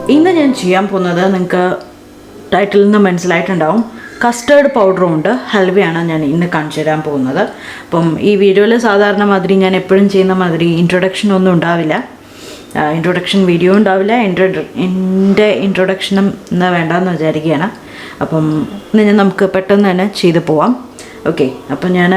ഇന്ന് ഞാൻ ചെയ്യാൻ പോകുന്നത് നിങ്ങൾക്ക് ടൈറ്റിൽ നിന്ന് മനസ്സിലായിട്ടുണ്ടാവും. കസ്റ്റേർഡ് പൗഡറും ഉണ്ട്, ഹൽവയാണ് ഞാൻ ഇന്ന് കാണിച്ചു തരാൻ പോകുന്നത്. അപ്പം ഈ വീഡിയോയിൽ സാധാരണ മാതിരി ഞാൻ എപ്പോഴും ചെയ്യുന്ന മാതിരി ഇൻട്രൊഡക്ഷൻ ഒന്നും ഉണ്ടാവില്ല, ഇൻട്രൊഡക്ഷൻ വീഡിയോ ഉണ്ടാവില്ല, എൻ്റെ ഇൻട്രൊഡക്ഷനും ഇന്ന് വേണ്ടെന്ന് വിചാരിക്കുകയാണ്. അപ്പം ഇന്ന് നമുക്ക് പെട്ടെന്ന് തന്നെ ചെയ്ത് പോവാം. ഓക്കെ, അപ്പം ഞാൻ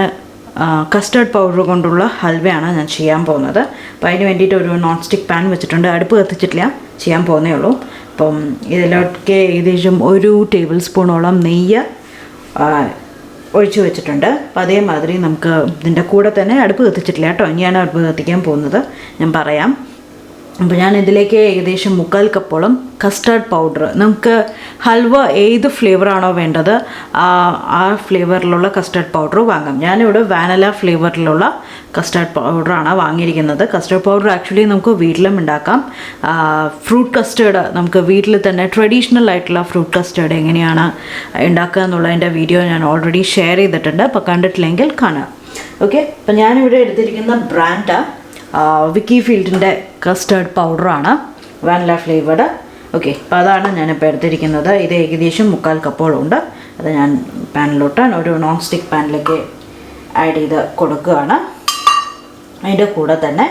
കസ്റ്റേർഡ് പൗഡർ കൊണ്ടുള്ള ഹൽവയാണ് ഞാൻ ചെയ്യാൻ പോകുന്നത്. അപ്പോൾ അതിന് വേണ്ടിയിട്ട് ഒരു നോൺ സ്റ്റിക്ക് പാൻ വെച്ചിട്ടുണ്ട്, അടുപ്പ് കത്തിച്ചിട്ടില്ല, ചെയ്യാൻ പോകുന്നേ ഉള്ളൂ. അപ്പം ഇതിലൊക്കെ ഏകദേശം 1 ടേബിൾ സ്പൂണോളം നെയ്യ് ഒഴിച്ച് വെച്ചിട്ടുണ്ട്. അപ്പം അതേമാതിരി നമുക്ക് ഇതിൻ്റെ കൂടെ തന്നെ അടുപ്പ് കത്തിച്ചിട്ടില്ല കേട്ടോ, ഇനിയാണ് അടുപ്പ് കത്തിക്കാൻ പോകുന്നത്, ഞാൻ പറയാം. അപ്പോൾ ഞാൻ ഇതിലേക്ക് ഏകദേശം 3/4 കപ്പോളം കസ്റ്റേർഡ് പൗഡർ, നമുക്ക് ഹൽവ ഏത് ഫ്ലേവറാണോ വേണ്ടത് ആ ഫ്ലേവറിലുള്ള കസ്റ്റേർഡ് പൗഡർ വാങ്ങാം. ഞാനിവിടെ വാനില ഫ്ലേവറിലുള്ള കസ്റ്റേർഡ് പൗഡറാണ് വാങ്ങിയിരിക്കുന്നത്. കസ്റ്റേർഡ് പൗഡർ ആക്ച്വലി നമുക്ക് വീട്ടിലും ഉണ്ടാക്കാം. ഫ്രൂട്ട് കസ്റ്റേർഡ് നമുക്ക് വീട്ടിൽ തന്നെ ട്രഡീഷണൽ ആയിട്ടുള്ള ഫ്രൂട്ട് കസ്റ്റേർഡ് എങ്ങനെയാണ് ഉണ്ടാക്കുക എന്നുള്ളതിൻ്റെ വീഡിയോ ഞാൻ ഓൾറെഡി ഷെയർ ചെയ്തിട്ടുണ്ട്, അപ്പോൾ കണ്ടിട്ടില്ലെങ്കിൽ കാണുക. ഓക്കെ, അപ്പോൾ ഞാനിവിടെ എടുത്തിരിക്കുന്ന ബ്രാൻഡ് വിക്കി ഫീൽഡിൻ്റെ കസ്റ്റേർഡ് പൗഡറാണ്, വാനില ഫ്ലേവേർഡ്. ഓക്കെ, അപ്പോൾ അതാണ് ഞാനിപ്പോൾ എടുത്തിരിക്കുന്നത്. ഇത് ഏകദേശം 3/4 കപ്പോളം ഉണ്ട്. അത് ഞാൻ പാനിലോട്ട് ഒരു നോൺ സ്റ്റിക്ക് പാനിലേക്ക് ആഡ് ചെയ്ത് കൊടുക്കുകയാണ്. അതിൻ്റെ കൂടെ തന്നെ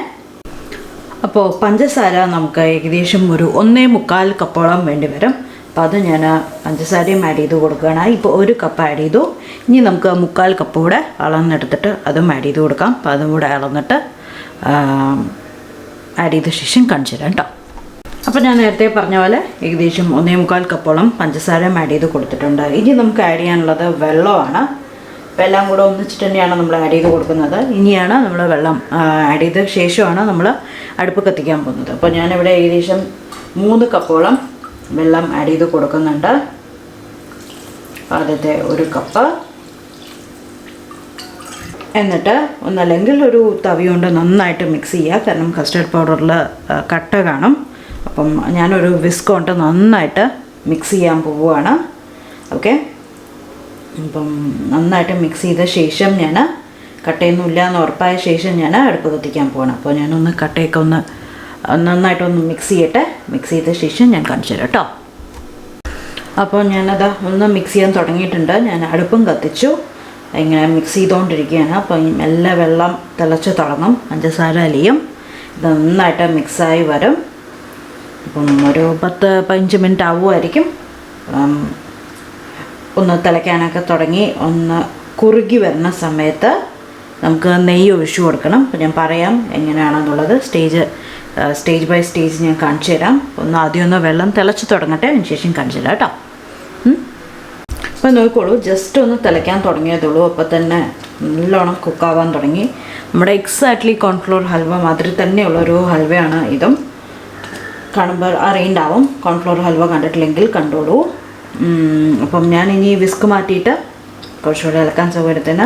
അപ്പോൾ പഞ്ചസാര നമുക്ക് ഏകദേശം ഒരു 1.25 കപ്പോളം വേണ്ടി വരും. അപ്പോൾ അത് ഞാൻ പഞ്ചസാരയും ആഡ് ചെയ്ത് കൊടുക്കുകയാണ്. ഇപ്പോൾ 1 കപ്പ് ആഡ് ചെയ്തു. ഇനി നമുക്ക് 3/4 കപ്പ് കൂടെ അളന്നെടുത്തിട്ട് അതും ആഡ് ചെയ്ത് കൊടുക്കാം. അപ്പോൾ അതും കൂടെ അളന്നിട്ട് ആഡ് ചെയ്ത ശേഷം കാണിച്ചു തരാം കേട്ടോ. അപ്പോൾ ഞാൻ നേരത്തെ പറഞ്ഞ പോലെ ഏകദേശം 1.25 കപ്പോളം പഞ്ചസാരയും ആഡ് ചെയ്ത് കൊടുത്തിട്ടുണ്ട്. ഇനി നമുക്ക് ആഡ് ചെയ്യാനുള്ളത് വെള്ളമാണ്. വെള്ളം കൂടെ ഒന്നിച്ചിട്ട് തന്നെയാണ് നമ്മൾ ആഡ് ചെയ്ത് കൊടുക്കുന്നത്. ഇനിയാണ് നമ്മൾ വെള്ളം ആഡ് ചെയ്ത ശേഷമാണ് നമ്മൾ അടുപ്പ് കത്തിക്കാൻ പോകുന്നത്. അപ്പോൾ ഞാനിവിടെ ഏകദേശം 3 കപ്പോളം വെള്ളം ആഡ് ചെയ്ത് കൊടുക്കുന്നുണ്ട്. ആദ്യത്തെ 1 കപ്പ്, എന്നിട്ട് ഒന്നല്ലെങ്കിൽ ഒരു തവി കൊണ്ട് നന്നായിട്ട് മിക്സ് ചെയ്യുക, കാരണം കസ്റ്റേർഡ് പൗഡറിൽ കട്ട കാണും. അപ്പം ഞാനൊരു വിസ്ക് കൊണ്ട് നന്നായിട്ട് മിക്സ് ചെയ്യാൻ പോവുകയാണ്. ഓക്കെ, അപ്പം നന്നായിട്ട് മിക്സ് ചെയ്ത ശേഷം ഞാൻ കട്ടയൊന്നും ഇല്ല എന്ന് ഉറപ്പായ ശേഷം ഞാൻ അടുപ്പ് കത്തിക്കാൻ പോകണം. അപ്പോൾ ഞാനൊന്ന് കട്ടയൊക്കെ ഒന്ന് നന്നായിട്ടൊന്ന് മിക്സ് ചെയ്യട്ടെ. മിക്സ് ചെയ്ത ശേഷം ഞാൻ കാണിച്ചു തരാം കേട്ടോ. അപ്പോൾ ഞാനത് ഒന്ന് മിക്സ് ചെയ്യാൻ തുടങ്ങിയിട്ടുണ്ട്. ഞാൻ അടുപ്പും കത്തിച്ചു, ഇങ്ങനെ മിക്സ് ചെയ്തുകൊണ്ടിരിക്കുകയാണ്. അപ്പോൾ എല്ലാ വെള്ളം തിളച്ച് തുടങ്ങും, പഞ്ചസാര അലിയും, ഇത് നന്നായിട്ട് മിക്സായി വരും. അപ്പം ഒരു 10-15 മിനിറ്റ് ആവുമായിരിക്കും. ഒന്ന് തിളയ്ക്കാനൊക്കെ തുടങ്ങി ഒന്ന് കുറുകി വരുന്ന സമയത്ത് നമുക്ക് നെയ്യ് ഒഴിച്ചു കൊടുക്കണം. അപ്പോൾ ഞാൻ പറയാം എങ്ങനെയാണെന്നുള്ളത്, സ്റ്റേജ് ബൈ സ്റ്റേജ് ഞാൻ കാണിച്ചു തരാം. ഒന്ന് ആദ്യം ഒന്ന് വെള്ളം തിളച്ച് തുടങ്ങട്ടെ, അതിന് ശേഷം കാണിച്ചു തരാം കേട്ടോ. അപ്പോൾ നോക്കിക്കോളൂ, ജസ്റ്റ് ഒന്ന് തിളയ്ക്കാൻ തുടങ്ങിയതുള്ളൂ, അപ്പോൾ തന്നെ നല്ലോണം കുക്കാവാൻ തുടങ്ങി. നമ്മുടെ എക്സാക്ട്ലി കോൺഫ്ലോർ ഹൽവ മാതിരി തന്നെയുള്ളൊരു ഹൽവയാണ് ഇതും. കാണുമ്പോൾ അറിയുണ്ടാവും, കോൺഫ്ലോർ ഹൽവ കണ്ടിട്ടില്ലെങ്കിൽ കണ്ടോളൂ. അപ്പം ഞാൻ ഇനി വിസ്ക് മാറ്റിയിട്ട് കുറച്ചുകൂടെ ഇളക്കാൻ സൗകര്യത്തിന്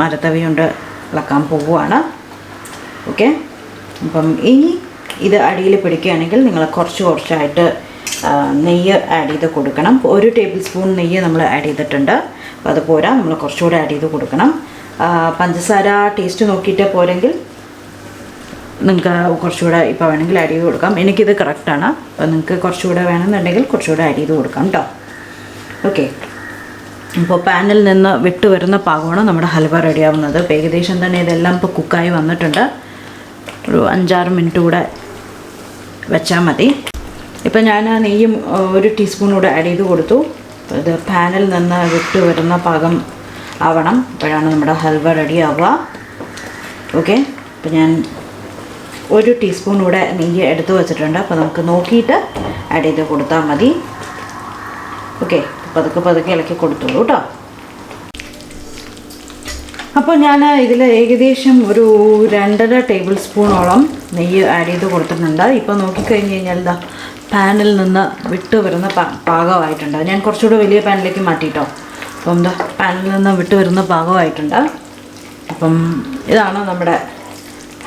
മരത്തവി കൊണ്ട് ഇളക്കാൻ പോവുകയാണ്. ഓക്കെ, അപ്പം ഇനി ഇത് അടിയിൽ പിടിക്കുകയാണെങ്കിൽ നിങ്ങൾ കുറച്ചായിട്ട് നെയ്യ് ആഡ് ചെയ്ത് കൊടുക്കണം. 1 ടേബിൾ സ്പൂൺ നെയ്യ് നമ്മൾ ആഡ് ചെയ്തിട്ടുണ്ട്. അപ്പോൾ അത് പോരാ, നമ്മൾ കുറച്ചുകൂടെ ആഡ് ചെയ്ത് കൊടുക്കണം. പഞ്ചസാര ടേസ്റ്റ് നോക്കിയിട്ട് പോരെങ്കിൽ നിങ്ങൾക്ക് കുറച്ചുകൂടെ ഇപ്പോൾ വേണമെങ്കിൽ ആഡ് ചെയ്ത് കൊടുക്കാം. എനിക്കിത് കറക്റ്റാണ്, അപ്പോൾ നിങ്ങൾക്ക് കുറച്ചുകൂടെ വേണമെന്നുണ്ടെങ്കിൽ കുറച്ചുകൂടെ ആഡ് ചെയ്ത് കൊടുക്കാം കേട്ടോ. ഓക്കെ, ഇപ്പോൾ പാനിൽ നിന്ന് വിട്ട് വരുന്ന പാകമാണ് നമ്മുടെ ഹൽവ റെഡിയാവുന്നത്. അപ്പോൾ ഏകദേശം തന്നെ ഇതെല്ലാം ഇപ്പോൾ കുക്കായി വന്നിട്ടുണ്ട്. ഒരു 5-6 മിനിറ്റ് കൂടെ വെച്ചാൽ മതി. ഇപ്പം ഞാൻ നെയ്യും 1 ടീസ്പൂൺ കൂടെ ആഡ് ചെയ്ത് കൊടുത്തു. ഇത് പാനിൽ നിന്ന് വിട്ട് വരുന്ന പാകം ആവണം, അപ്പോഴാണ് നമ്മുടെ ഹൽവ റെഡി ആവുക. ഓക്കെ, അപ്പോൾ ഞാൻ 1 ടീസ്പൂൺ കൂടെ നെയ്യ് എടുത്ത് വെച്ചിട്ടുണ്ട്. അപ്പോൾ നമുക്ക് നോക്കിയിട്ട് ആഡ് ചെയ്ത് കൊടുത്താൽ മതി. ഓക്കെ, പതുക്കെ ഇളക്കി കൊടുത്തോളൂ കേട്ടോ. അപ്പോൾ ഞാൻ ഇതിൽ ഏകദേശം ഒരു 2.5 ടേബിൾ സ്പൂണോളം നെയ്യ് ആഡ് ചെയ്ത് കൊടുത്തിട്ടുണ്ട്. ഇപ്പോൾ നോക്കിക്കഴിഞ്ഞ് കഴിഞ്ഞാൽ ഇതാ പാനിൽ നിന്ന് വിട്ട് വരുന്ന പാകമായിട്ടുണ്ട്. ഞാൻ കുറച്ചുകൂടെ വലിയ പാനിലേക്ക് മാറ്റിയിട്ടോ. അപ്പം എന്താ പാനിൽ നിന്ന് വിട്ട് വരുന്ന പാകമായിട്ടുണ്ട്. അപ്പം ഇതാണ് നമ്മുടെ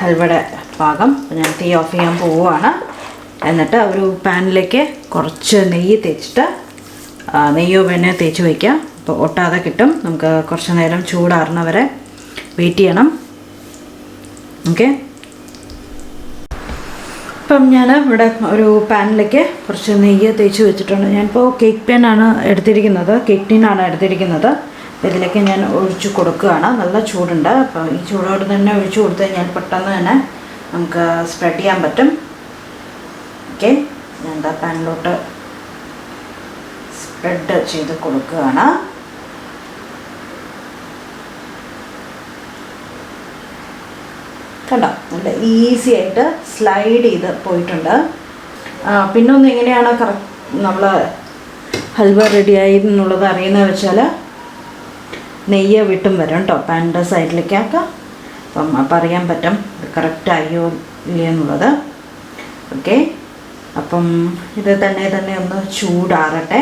ഹൽവയുടെ പാകം. അപ്പം ഞാൻ തീ ഓഫ് ചെയ്യാൻ പോവുകയാണ്. എന്നിട്ട് ഒരു പാനിലേക്ക് കുറച്ച് നെയ്യ് തേച്ചിട്ട്, നെയ്യോ വെണ്ണയോ തേച്ച് വയ്ക്കുക. അപ്പോൾ ഒട്ടാതെ കിട്ടും. നമുക്ക് കുറച്ച് നേരം ചൂടാറുന്ന വരെ വെയിറ്റ് ചെയ്യണം. ഓക്കെ, അപ്പം ഞാൻ ഇവിടെ ഒരു പാനിലേക്ക് കുറച്ച് നെയ്യ് തേച്ച് വെച്ചിട്ടുണ്ട്. ഞാനിപ്പോൾ കേക്ക് പാനാണ് എടുത്തിരിക്കുന്നത്, കേക്ക് ടീനാണ് എടുത്തിരിക്കുന്നത്. ഇതിലേക്ക് ഞാൻ ഒഴിച്ച് കൊടുക്കുകയാണ്. നല്ല ചൂടുണ്ട്. അപ്പോൾ ഈ ചൂടോട് തന്നെ ഒഴിച്ച് കൊടുത്തു കഴിഞ്ഞാൽ പെട്ടെന്ന് തന്നെ നമുക്ക് സ്പ്രെഡ് ചെയ്യാൻ പറ്റും. ഓക്കെ, ഞാൻ എന്താ പാനിലോട്ട് സ്പ്രെഡ് ചെയ്ത് കൊടുക്കുകയാണ്. കണ്ടോ, നല്ല ഈസി ആയിട്ട് സ്ലൈഡ് ചെയ്ത് പോയിട്ടുണ്ട്. പിന്നെ ഒന്ന് എങ്ങനെയാണ് നമ്മൾ ഹൽവ റെഡിയായി എന്നുള്ളത് അറിയുന്നത് വെച്ചാൽ നെയ്യ് വിട്ടും വരും കേട്ടോ പാനിൻ്റെ സൈഡിലേക്കൊക്കെ. അപ്പം അറിയാൻ പറ്റും ഇത് കറക്റ്റ് ആയോ ഇല്ല എന്നുള്ളത്. ഓക്കെ, അപ്പം ഇത് തന്നെ ഒന്ന് ചൂടാറട്ടെ.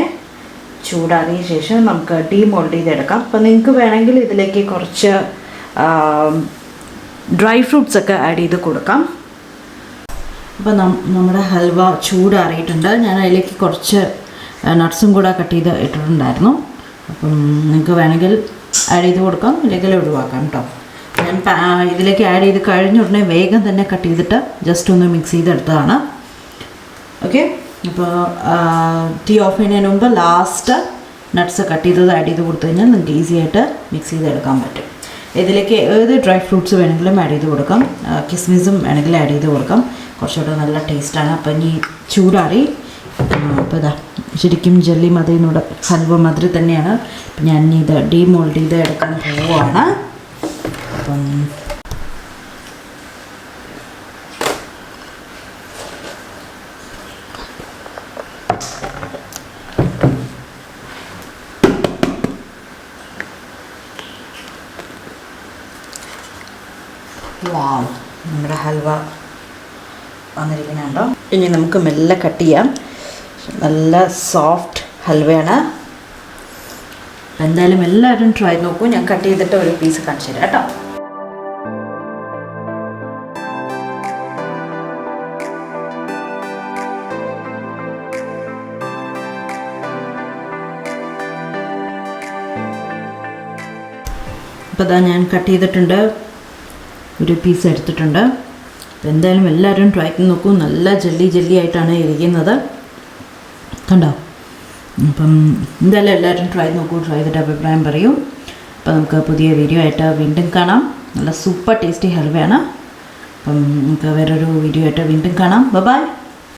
ചൂടാറിയ ശേഷം നമുക്ക് ഡീമോൾഡ് ചെയ്തെടുക്കാം. അപ്പം നിങ്ങൾക്ക് വേണമെങ്കിൽ ഇതിലേക്ക് കുറച്ച് ഡ്രൈ ഫ്രൂട്ട്സ് ഒക്കെ ആഡ് ചെയ്ത് കൊടുക്കാം. അപ്പോൾ നമ്മുടെ ഹൽവ ചൂടാറിയിട്ടുണ്ട്. ഞാൻ അതിലേക്ക് കുറച്ച് നട്ട്സും കൂടെ കട്ട് ചെയ്ത് ഇട്ടിട്ടുണ്ടായിരുന്നു. അപ്പം നിങ്ങൾക്ക് വേണമെങ്കിൽ ആഡ് ചെയ്ത് കൊടുക്കാം, ഇല്ലെങ്കിൽ ഒഴിവാക്കാം കേട്ടോ. ഞാൻ ഇതിലേക്ക് ആഡ് ചെയ്ത് കഴിഞ്ഞ ഉടനെ വേഗം തന്നെ കട്ട് ചെയ്തിട്ട് ജസ്റ്റ് ഒന്ന് മിക്സ് ചെയ്തെടുത്തതാണ്. ഓക്കെ, അപ്പോൾ ടീ ഓഫ് ചെയ്യുന്നതിന് മുമ്പ് ലാസ്റ്റ് നട്ട്സ് കട്ട് ചെയ്തത് ആഡ് ചെയ്ത് കൊടുത്തു കഴിഞ്ഞാൽ നിങ്ങൾക്ക് ഈസി ആയിട്ട് മിക്സ് ചെയ്തെടുക്കാൻ പറ്റും. ഇതിലേക്ക് ഏത് ഡ്രൈ ഫ്രൂട്ട്സ് വേണമെങ്കിലും ആഡ് ചെയ്ത് കൊടുക്കാം, കിസ്മിസും വേണമെങ്കിൽ ആഡ് ചെയ്ത് കൊടുക്കാം. കുറച്ചുകൂടെ നല്ല ടേസ്റ്റാണ്. അപ്പം ഇനി ചൂടാറി. അപ്പോൾ ഇതാ ശരിക്കും ജെല്ലി മാതിരിനോട് ഹൽവ മാതിരി തന്നെയാണ്. അപ്പം ഞാൻ ഇത് ഡീമോൾഡ് ചെയ്ത് എടുക്കാൻ പോവുകയാണ്. അപ്പം വാവ്, നമ്മുടെ ഹൽവ വന്നിരിക്കുന്നുണ്ടോ. ഇനി നമുക്ക് മെല്ലെ കട്ട് ചെയ്യാം. നല്ല സോഫ്റ്റ് ഹൽവയാണ്. എന്തായാലും എല്ലാവരും ട്രൈ നോക്കൂ. ഞാൻ കട്ട് ചെയ്തിട്ട് ഒരു പീസ് കാണിച്ചു തരാം കേട്ടോ. അപ്പോൾ ഇതാ ഞാൻ കട്ട് ചെയ്തിട്ടുണ്ട്, ഒരു പീസ് എടുത്തിട്ടുണ്ട്. എന്തായാലും എല്ലാവരും ട്രൈ ചെയ്ത് നോക്കൂ. നല്ല ജെല്ലി ആയിട്ടാണ് ഇരിക്കുന്നത്, കണ്ടോ. അപ്പം എന്തായാലും എല്ലാവരും ട്രൈ നോക്കൂ, ട്രൈ ചെയ്തിട്ട് അഭിപ്രായം പറയൂ. അപ്പോൾ നമുക്ക് പുതിയ വീഡിയോ ആയിട്ട് വീണ്ടും കാണാം. നല്ല സൂപ്പർ ടേസ്റ്റി ഹൽവയാണ്. അപ്പം നമുക്ക് വേറൊരു വീഡിയോ ആയിട്ട് വീണ്ടും കാണാം. ബൈ.